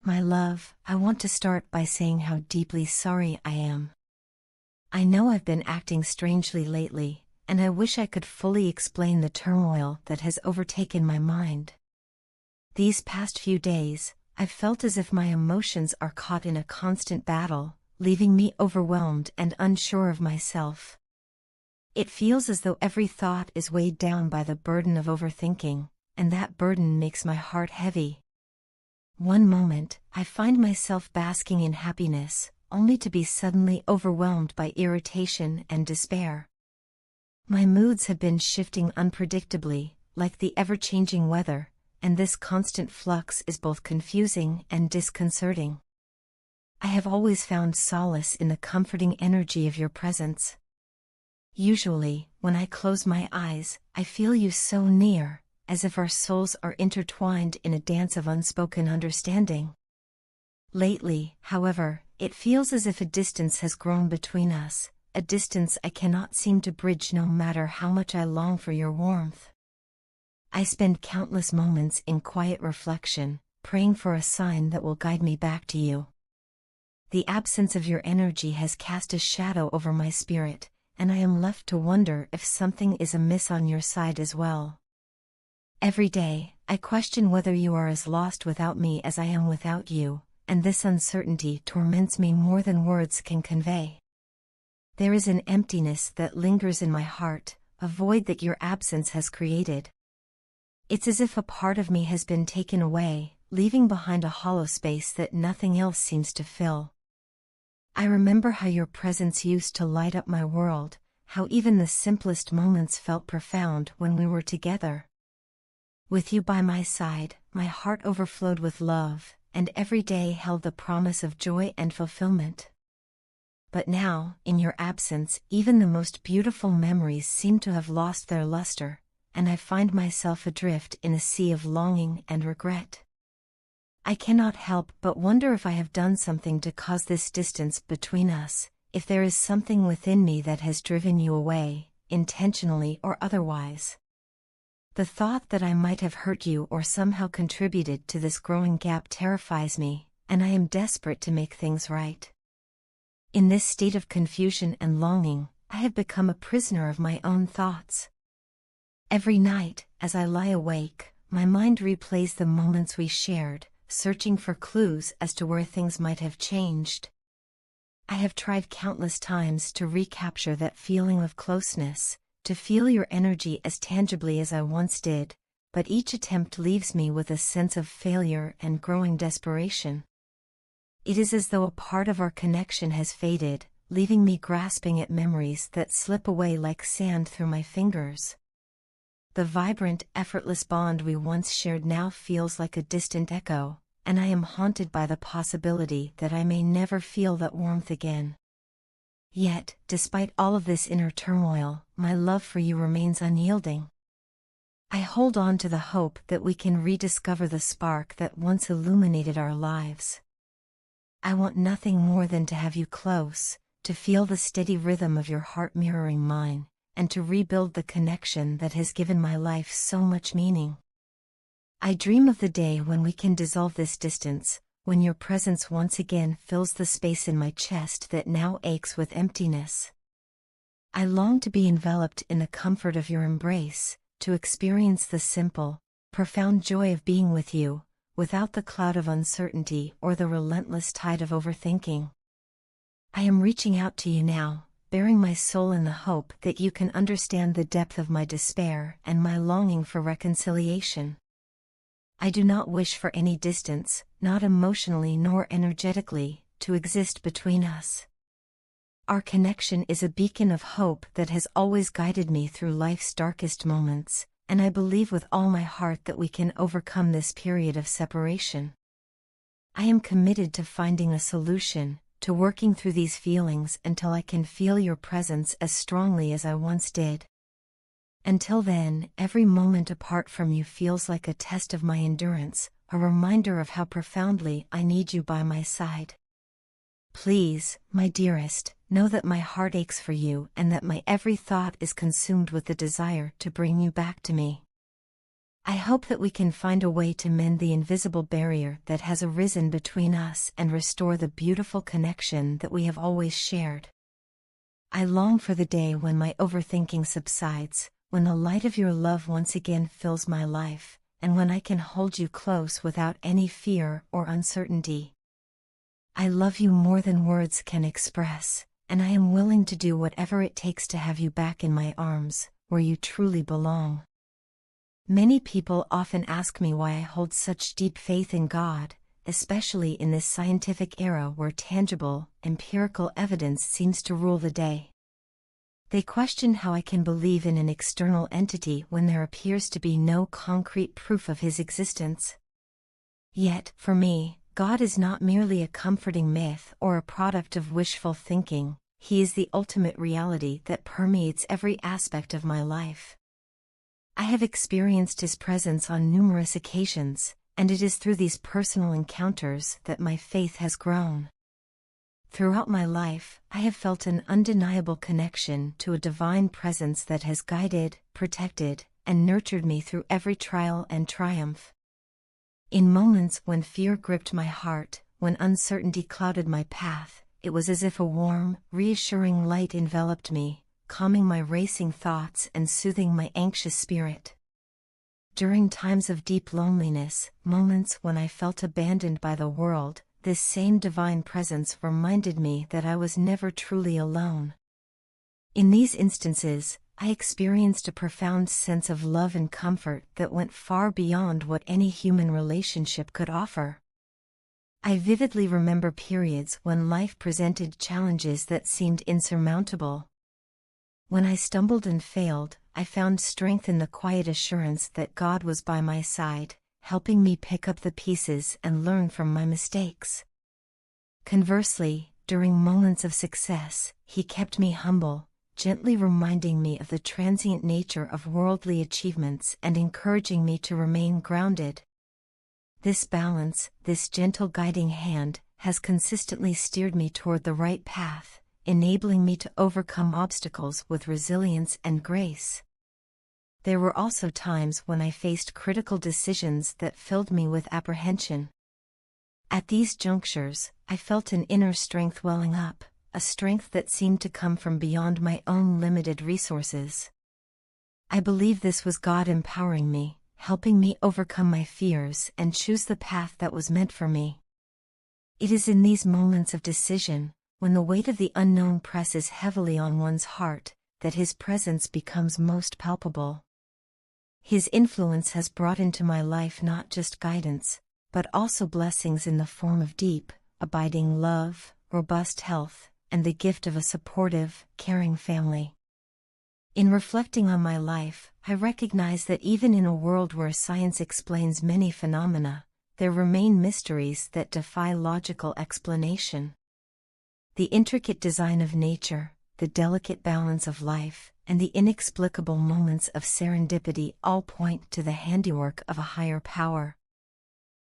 My love, I want to start by saying how deeply sorry I am. I know I've been acting strangely lately, and I wish I could fully explain the turmoil that has overtaken my mind. These past few days, I've felt as if my emotions are caught in a constant battle, leaving me overwhelmed and unsure of myself. It feels as though every thought is weighed down by the burden of overthinking, and that burden makes my heart heavy. One moment, I find myself basking in happiness, only to be suddenly overwhelmed by irritation and despair. My moods have been shifting unpredictably, like the ever-changing weather, and this constant flux is both confusing and disconcerting. I have always found solace in the comforting energy of your presence. Usually, when I close my eyes, I feel you so near, as if our souls are intertwined in a dance of unspoken understanding. Lately, however, it feels as if a distance has grown between us, a distance I cannot seem to bridge no matter how much I long for your warmth. I spend countless moments in quiet reflection, praying for a sign that will guide me back to you. The absence of your energy has cast a shadow over my spirit, and I am left to wonder if something is amiss on your side as well. Every day, I question whether you are as lost without me as I am without you, and this uncertainty torments me more than words can convey. There is an emptiness that lingers in my heart, a void that your absence has created. It's as if a part of me has been taken away, leaving behind a hollow space that nothing else seems to fill. I remember how your presence used to light up my world, how even the simplest moments felt profound when we were together. With you by my side, my heart overflowed with love, and every day held the promise of joy and fulfillment. But now, in your absence, even the most beautiful memories seem to have lost their luster, and I find myself adrift in a sea of longing and regret. I cannot help but wonder if I have done something to cause this distance between us, if there is something within me that has driven you away, intentionally or otherwise. The thought that I might have hurt you or somehow contributed to this growing gap terrifies me, and I am desperate to make things right. In this state of confusion and longing, I have become a prisoner of my own thoughts. Every night, as I lie awake, my mind replays the moments we shared, searching for clues as to where things might have changed. I have tried countless times to recapture that feeling of closeness, to feel your energy as tangibly as I once did, but each attempt leaves me with a sense of failure and growing desperation. It is as though a part of our connection has faded, leaving me grasping at memories that slip away like sand through my fingers. The vibrant, effortless bond we once shared now feels like a distant echo, and I am haunted by the possibility that I may never feel that warmth again. Yet, despite all of this inner turmoil, my love for you remains unyielding. I hold on to the hope that we can rediscover the spark that once illuminated our lives. I want nothing more than to have you close, to feel the steady rhythm of your heart mirroring mine, and to rebuild the connection that has given my life so much meaning. I dream of the day when we can dissolve this distance, when your presence once again fills the space in my chest that now aches with emptiness. I long to be enveloped in the comfort of your embrace, to experience the simple, profound joy of being with you, without the cloud of uncertainty or the relentless tide of overthinking. I am reaching out to you now, bearing my soul in the hope that you can understand the depth of my despair and my longing for reconciliation. I do not wish for any distance, not emotionally nor energetically, to exist between us. Our connection is a beacon of hope that has always guided me through life's darkest moments, and I believe with all my heart that we can overcome this period of separation. I am committed to finding a solution, to working through these feelings until I can feel your presence as strongly as I once did. Until then, every moment apart from you feels like a test of my endurance, a reminder of how profoundly I need you by my side. Please, my dearest, know that my heart aches for you and that my every thought is consumed with the desire to bring you back to me. I hope that we can find a way to mend the invisible barrier that has arisen between us and restore the beautiful connection that we have always shared. I long for the day when my overthinking subsides, when the light of your love once again fills my life, and when I can hold you close without any fear or uncertainty. I love you more than words can express, and I am willing to do whatever it takes to have you back in my arms, where you truly belong. Many people often ask me why I hold such deep faith in God, especially in this scientific era where tangible, empirical evidence seems to rule the day. They question how I can believe in an external entity when there appears to be no concrete proof of his existence. Yet, for me, God is not merely a comforting myth or a product of wishful thinking. He is the ultimate reality that permeates every aspect of my life. I have experienced His presence on numerous occasions, and it is through these personal encounters that my faith has grown. Throughout my life, I have felt an undeniable connection to a divine presence that has guided, protected, and nurtured me through every trial and triumph. In moments when fear gripped my heart, when uncertainty clouded my path, it was as if a warm, reassuring light enveloped me, calming my racing thoughts and soothing my anxious spirit. During times of deep loneliness, moments when I felt abandoned by the world, this same divine presence reminded me that I was never truly alone. In these instances, I experienced a profound sense of love and comfort that went far beyond what any human relationship could offer. I vividly remember periods when life presented challenges that seemed insurmountable. When I stumbled and failed, I found strength in the quiet assurance that God was by my side, helping me pick up the pieces and learn from my mistakes. Conversely, during moments of success, He kept me humble, gently reminding me of the transient nature of worldly achievements and encouraging me to remain grounded. This balance, this gentle guiding hand, has consistently steered me toward the right path, enabling me to overcome obstacles with resilience and grace. There were also times when I faced critical decisions that filled me with apprehension. At these junctures, I felt an inner strength welling up, a strength that seemed to come from beyond my own limited resources. I believe this was God empowering me, helping me overcome my fears and choose the path that was meant for me. It is in these moments of decision, when the weight of the unknown presses heavily on one's heart, that His presence becomes most palpable. His influence has brought into my life not just guidance, but also blessings in the form of deep, abiding love, robust health, and the gift of a supportive, caring family. In reflecting on my life, I recognize that even in a world where science explains many phenomena, there remain mysteries that defy logical explanation. The intricate design of nature, the delicate balance of life, and the inexplicable moments of serendipity all point to the handiwork of a higher power.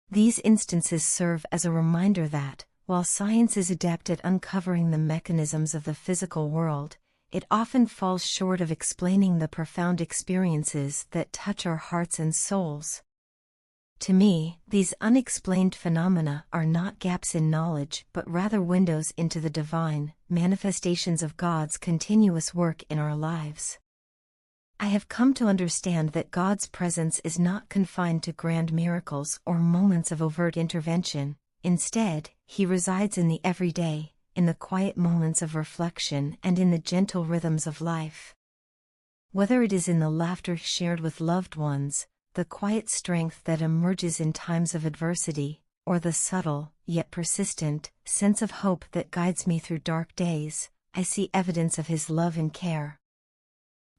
These instances serve as a reminder that, while science is adept at uncovering the mechanisms of the physical world, it often falls short of explaining the profound experiences that touch our hearts and souls. To me, these unexplained phenomena are not gaps in knowledge but rather windows into the divine, manifestations of God's continuous work in our lives. I have come to understand that God's presence is not confined to grand miracles or moments of overt intervention. Instead, He resides in the everyday, in the quiet moments of reflection and in the gentle rhythms of life. Whether it is in the laughter shared with loved ones, the quiet strength that emerges in times of adversity, or the subtle, yet persistent, sense of hope that guides me through dark days, I see evidence of His love and care.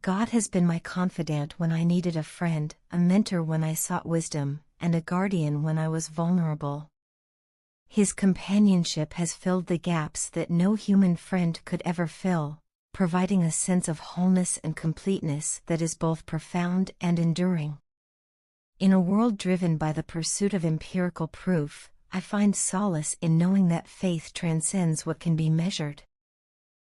God has been my confidant when I needed a friend, a mentor when I sought wisdom, and a guardian when I was vulnerable. His companionship has filled the gaps that no human friend could ever fill, providing a sense of wholeness and completeness that is both profound and enduring. In a world driven by the pursuit of empirical proof, I find solace in knowing that faith transcends what can be measured.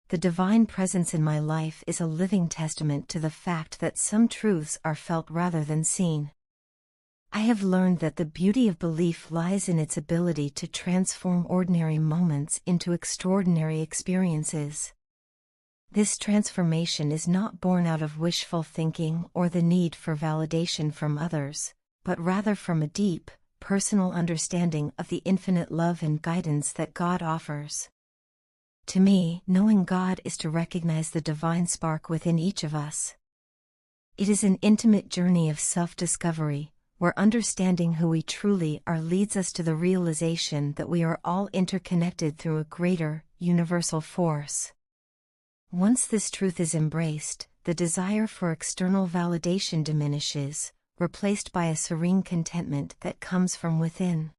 The divine presence in my life is a living testament to the fact that some truths are felt rather than seen. I have learned that the beauty of belief lies in its ability to transform ordinary moments into extraordinary experiences. This transformation is not born out of wishful thinking or the need for validation from others, but rather from a deep, personal understanding of the infinite love and guidance that God offers. To me, knowing God is to recognize the divine spark within each of us. It is an intimate journey of self-discovery, where understanding who we truly are leads us to the realization that we are all interconnected through a greater, universal force. Once this truth is embraced, the desire for external validation diminishes, replaced by a serene contentment that comes from within.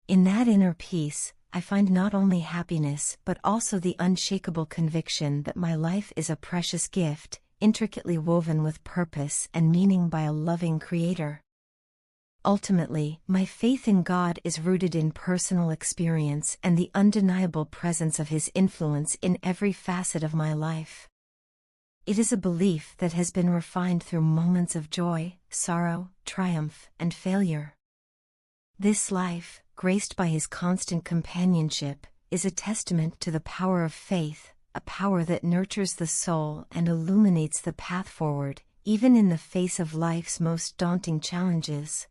In that inner peace, I find not only happiness but also the unshakable conviction that my life is a precious gift, intricately woven with purpose and meaning by a loving Creator. Ultimately, my faith in God is rooted in personal experience and the undeniable presence of His influence in every facet of my life. It is a belief that has been refined through moments of joy, sorrow, triumph, and failure. This life, graced by His constant companionship, is a testament to the power of faith, a power that nurtures the soul and illuminates the path forward, even in the face of life's most daunting challenges.